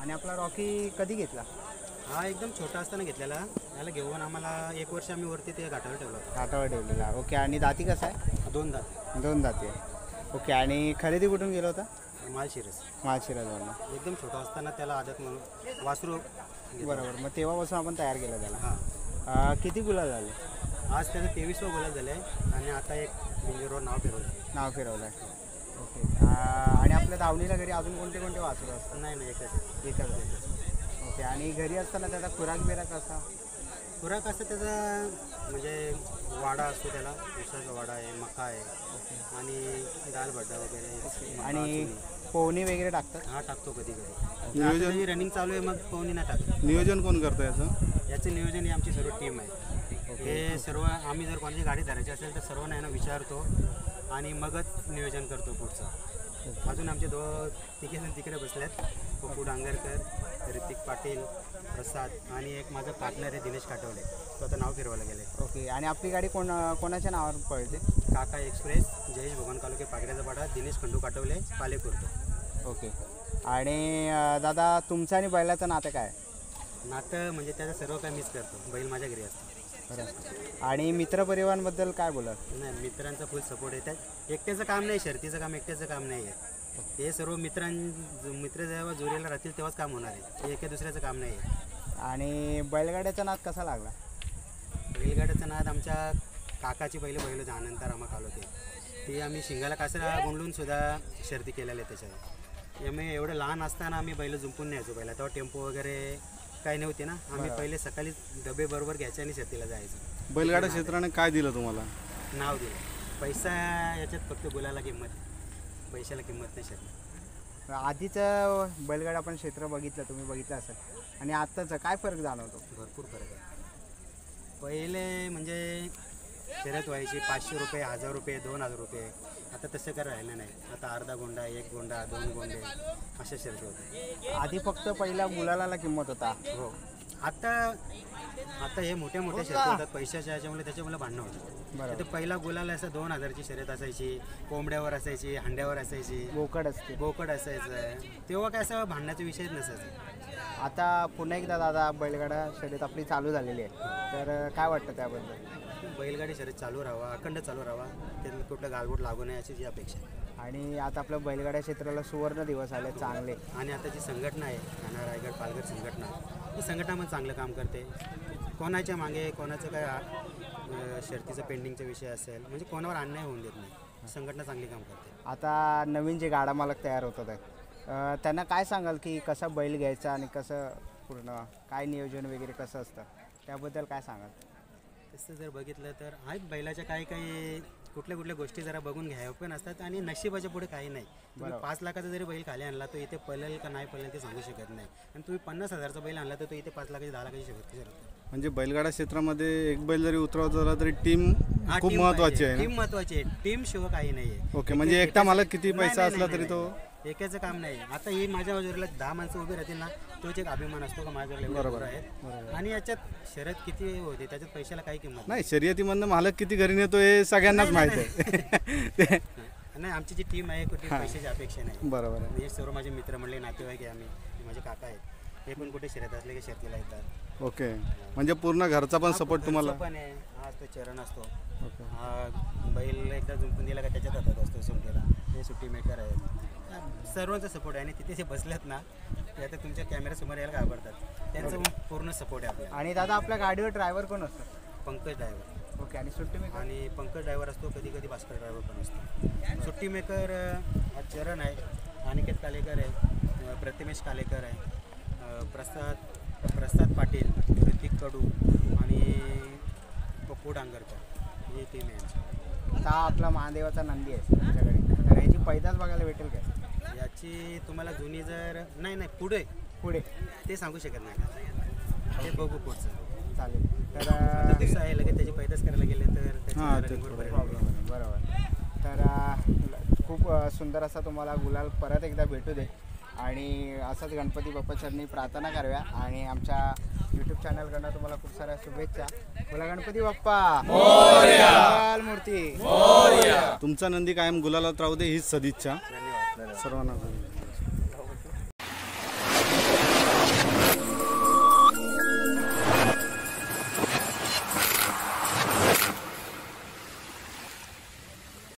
आणि आपला रॉकी कधी घेतला? हा एकदम छोटा असताना घेतलेला. याला घेऊन आम्हाला 1 वर्ष आम्ही वरती ते घाटावर ठेवला होता. घाटावर ठेवलेला. ओके. आणि दाती कसा आहे? 2 दात. 2 दाती आहे. ओके. आणि खरेदी कुठून गेला होता? माळशिरस. माळशिरसवरून. एकदम छोटा असताना त्याला आदत म्हणून वासरू. बरोबर. मग तेव्हापासून आपण तयार केलं त्याला. हां. किती गुलाल झाले? आज त्याचं 23वा गुलाल झालं आहे आणि आता एक बिंजोरवर नाव फिरवलं आहे. ओके. आणि आपल्या दावणीला घरी अजून कोणते कोणते वासरू असतात? नाही एकच. एकच आहे. ओके. आणि घरी असताना त्याचा खुराक बिराक कसा? खुराक असं त्याचा म्हणजे वाडा असतो, त्याला उसाचा वाडा आहे, मका आहे आणि दाल भड्डा वगैरे. आणि पोहणी वगैरे टाकतात? हा टाकतो कधी कधी. नियोजन रनिंग चालू आहे, मग पोहणी नाही टाकत. नियोजन कोण करतं याचं नियोजन ही आमची सर्व टीम आहे. हे सर्व आम्ही जर कोणाची गाडी धरायची असेल तर सर्वांना यांना विचारतो आणि मगच नियोजन करतो पुढचं. अजून आमचे तिघेजण तिकडे बसल्यात. पप्पू डांगरकर, ऋतिक पाटील, प्रसाद आणि एक माझं पार्टनर आहे दिनेश काटवले. स्वतः नाव फिरवायला गेले. ओके. आणि आपली गाडी कोणाच्या नावावर पळते? काका एक्सप्रेस, जयेश भगवान कालोके पागड्याचा पाडा, दिनेश खंडू काटवले, पालेकुर्द. ओके. आणि दादा तुमचं आणि बैलाचं नातं काय? नातं म्हणजे त्याचं सर्व काय मिस करतो. बैल माझ्या घरी असतो. बरं. आणि मित्रपरिवारांबद्दल काय बोला? नाही, मित्रांचा फुल सपोर्ट येतात. एकट्याचं काम नाही, शर्तीचं काम एकट्याचं काम नाही आहे. हे सर्व मित्र जेव्हा जोडीला राहतील तेव्हाच काम होणार आहे. एका दुसऱ्याचं काम नाही आहे. आणि बैलगाड्याचा नाद कसा लागला? बैलगाड्याचा नाद आमच्या काकाची बैल त्यानंतर आम्हाला आलो ती आम्ही शिंगाला कासरा गुंडलून सुद्धा शर्ती केलेल्या आहे. त्याच्यात यामुळे एवढं लहान असताना आम्ही बैल जुंपून न्यायचो. बैला तेव्हा टेम्पो वगैरे काही नव्हते ना. आम्ही पहिले सकाळी डबे बरोबर घ्यायचे आणि शर्तीला जायचं. बैलगाडा क्षेत्राने काय दिलं तुम्हाला? नाव दिलं. पैसा याच्यात फक्त बोलायला किंमत, पैशाला किंमत नाही शर्ती. आधीचं बैलगाडा आपण क्षेत्र बघितलं, तुम्ही बघितलं असेल, आणि आत्ताचं काय फरक जाणवतो? भरपूर फरक आहे. पहिले म्हणजे शर्यत व्हायची 500 रुपये, 1000 रुपये, 2000 रुपये. आता तसं काय राहिलं नाही. आता अर्धा गोंडा, 1 गोंडा, 2 गोंडे अशा शर्यत होते. आधी फक्त पहिल्या गुलालाला किंमत होता. हो. आता हे मोठ्या शर्यत होतात पैशाच्या याच्यामुळे, त्याच्यामुळे भांडणं होतं. बरोबर. तर पहिला गुलाल असं 2000ची शर्यत असायची, कोंबड्यावर असायची, हंड्यावर असायची, बोकड असायचं. तेव्हा काय असं भांडण्याचा विषयच नसायचा. आता पुन्हा एकदा दादा बैलगाडा शर्यत आपली चालू झालेली आहे, तर काय वाटतं त्याबद्दल? बैलगाडी शर्यत चालू राहावा, अखंड चालू राहावा, त्याला कुठलं गालबोट लागू नये अशी जी अपेक्षा आहे. आणि आता आपल्या बैलगाड्या क्षेत्राला सुवर्ण दिवस आले चांगले. आणि आता जी संघटना आहे, ठाणा रायगड पालघर संघटना, ही संघटना पण चांगलं काम करते. कोणाच्या मागे कोणाचं काय शर्तीचं पेंडिंगचा विषय असेल म्हणजे कोणावर अन्याय होऊन देत नाही. संघटना चांगली काम करते. आता नवीन जे गाडा मालक तयार होतात आहेत, त्यांना काय सांगाल की कसा बैल घ्यायचा आणि कसं पूर्ण काय नियोजन वगैरे कसं असतं, त्याबद्दल काय सांगाल? तसं जर बघितलं तर आहेत बैलाच्या काही कुठल्या गोष्टी जरा बघून घ्यावं पण असतात आणि नशिबाच्या पुढे काही नाही. तुम्ही 5 लाखाचा जरी बैल खाली आणला तो इथे पळेल का नाही पळेल ते सांगू शकत नाही. आणि तुम्ही 50,000चा बैल आणला तर तो इथे 5 लाखाची 10 लाखाची शर्यत. म्हणजे बैलगाडा क्षेत्रामध्ये एक बैल जरी उतरवता झाला तरी टीम खूप महत्त्वाची आहे. टीम महत्त्वाची आहे. टीम शिवाय काही नाही आहे. ओके. म्हणजे एकटा मालक किती पैसा असला तरी तो एकाचं काम नाही. आता ही माझ्या बाजूला 10 माणसं उभी राहतील ना, तोच एक अभिमान असतो का माझ्याकडे बरोबर आहे. आणि याच्यात शर्यत किती होते त्याच्यात पैशाला काही किंमत नाही. शर्यतीमधनं मालक किती घरी नेतो हे सगळ्यांनाच माहिती आहे. नाही, आमची जी टीम आहे कुठे पैशाची अपेक्षा नाही. बरोबर आहे. हे सर्व माझे मित्र म्हणले नातेवाईक आहे. आम्ही माझे काका आहेत, हे पण कुठे शर्यत असले की शर्तीला येतात. ओके. म्हणजे पूर्ण घरचा पण सपोर्ट तुम्हाला पण आहे. हा तो चरण असतो. हा बैल एकदा जुंपून दिला का त्याच्यात हातात असतो सुट्टीला. हे सुट्टी मेकर आहे. सर्वांचा सपोर्ट आहे. आणि तिथे जे बसलेत ना ते आता तुमच्या कॅमेऱ्यासमोर यायला घाबरतात. त्यांचं पूर्ण सपोर्ट आहे आपल्याला. आणि दादा आपल्या गाडीवर ड्रायव्हर कोण असतो? पंकज ड्रायव्हर. ओके. आणि सुट्टी मेकर? आणि पंकज ड्रायव्हर असतो, कधी कधी भास्कर ड्रायव्हर पण असतो. सुट्टी मेकर चरण आहे, अनिकेत कालेकर आहे, प्रतिमेश कालेकर आहे, प्रसाद पाटील, ऋतिक कडू आणि पप्पू डांगरकर, ही टीम आहे. आता आपला महादेवाचा नंदी आहे तुमच्याकडे, तर याची पैदास बघायला भेटेल काय? याची तुम्हाला जुनी जर नाही पुढे ते सांगू शकत नाही. ते बघू पुढचं. चालेल. तर दिवस आहे लगेच त्याची पैदास करायला गेले तर बरोबर. तर खूप सुंदर असा तुम्हाला गुलाल परत एकदा भेटू दे आणि असंच गणपती बाप्पा चरणी प्रार्थना कराव्या. आणि आमच्या यूट्यूब चॅनलकडनं तुम्हाला खूप साऱ्या शुभेच्छा. बोला गणपती बाप्पा मोरया. मूर्ती तुमचा नंदी कायम गुलालात राहू दे हीच सदिच्छा धन्यवाद सर्वांना.